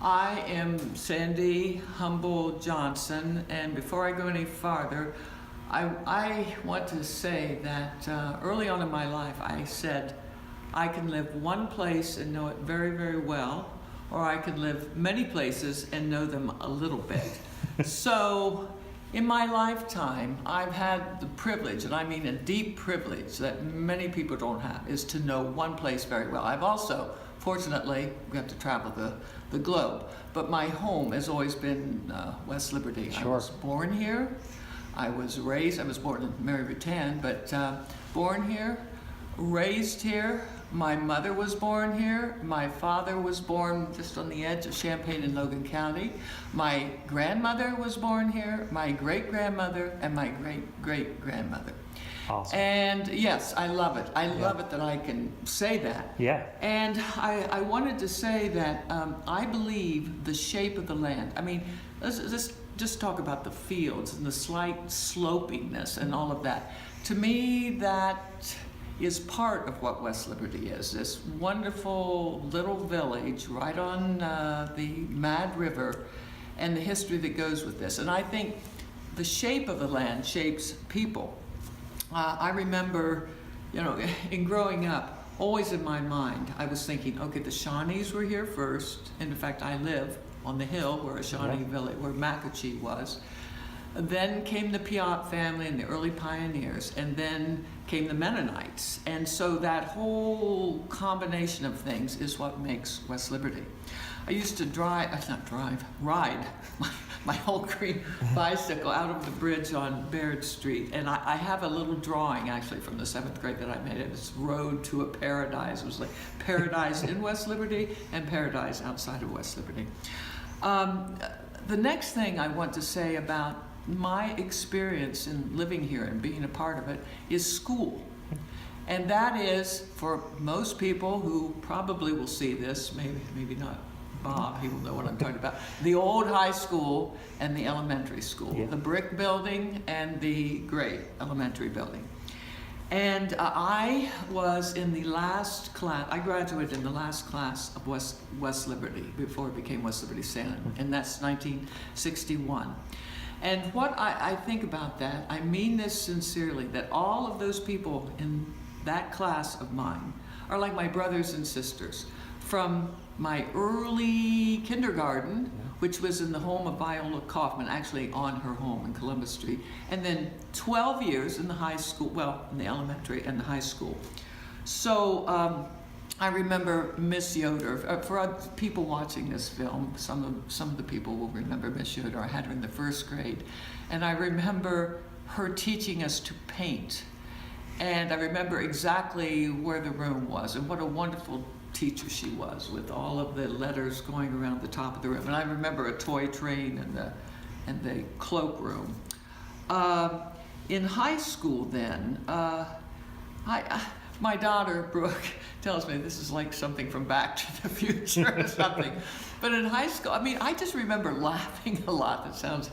I am Sandy Humble Johnson, and before I go any farther, I want to say that early on in my life I said I can live one place and know it very, very well, or I can live many places and know them a little bit. So in my lifetime, I've had the privilege, and I mean a deep privilege that many people don't have, is to know one place very well. I've also, fortunately, we have to travel the globe, but my home has always been West Liberty. Sure. I was born here. I was born in Mary Rutan, but born here, raised here. My mother was born here. My father was born just on the edge of Champaign and Logan County. My grandmother was born here, my great-grandmother, and my great-great-grandmother. Awesome. And yes, I love it. I love it that I can say that. Yeah. And I wanted to say that I believe the shape of the land. I mean, let's just talk about the fields and the slight slopiness and all of that. To me, that is part of what West Liberty is. This wonderful little village right on the Mad River and the history that goes with this. And I think the shape of the land shapes people. I remember, in growing up, always in my mind, I was thinking, okay, the Shawnees were here first. And in fact, I live on the hill where a Shawnee village, where Macochee was. Then came the Piatt family and the early pioneers, and then came the Mennonites. And so that whole combination of things is what makes West Liberty. I used to ride my old green bicycle out of the bridge on Baird Street. And I have a little drawing actually from the 7th grade that I made. It was Road to a Paradise. It was like paradise in West Liberty and paradise outside of West Liberty. The next thing I want to say about my experience in living here and being a part of it is school. And that is, for most people who probably will see this, maybe not Bob, he will know what I'm talking about, the old high school and the elementary school, the brick building and the gray elementary building. And I was in the last class, I graduated in the last class of West Liberty before it became West Liberty Salem, and that's 1961. And what I think about that, I mean this sincerely, that all of those people in that class of mine are like my brothers and sisters. From my early kindergarten, which was in the home of Viola Kaufman, actually on her home in Columbus Street, and then 12 years in the high school, in the elementary and the high school. So I remember Miss Yoder. For people watching this film, some of the people will remember Miss Yoder. I had her in the 1st grade, and I remember her teaching us to paint. And I remember exactly where the room was, and what a wonderful teacher she was, with all of the letters going around the top of the room. And I remember a toy train and the cloakroom. In high school, then, my daughter Brooke tells me this is like something from Back to the Future or something. But in high school, I mean, I just remember laughing a lot. That sounds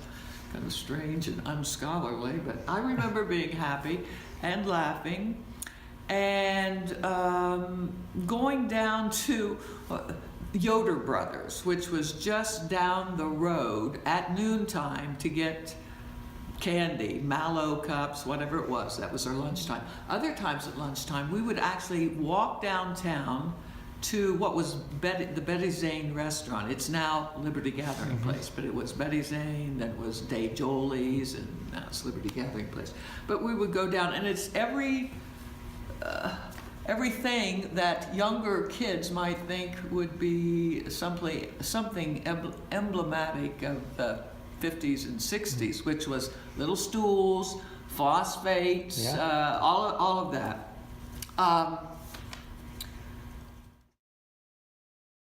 kind of strange and unscholarly, but I remember being happy and laughing and going down to Yoder Brothers, which was just down the road at noontime to get candy, Mallow cups, whatever it was. That was our lunchtime. Other times at lunchtime, we would actually walk downtown to what was the Betty Zane restaurant. It's now Liberty Gathering Place, but it was Betty Zane, then it was Dave Jolie's, and now it's Liberty Gathering Place. But we would go down, and it's everything that younger kids might think would be something emblematic of the 50s and 60s, which was little stools, phosphates, all of that.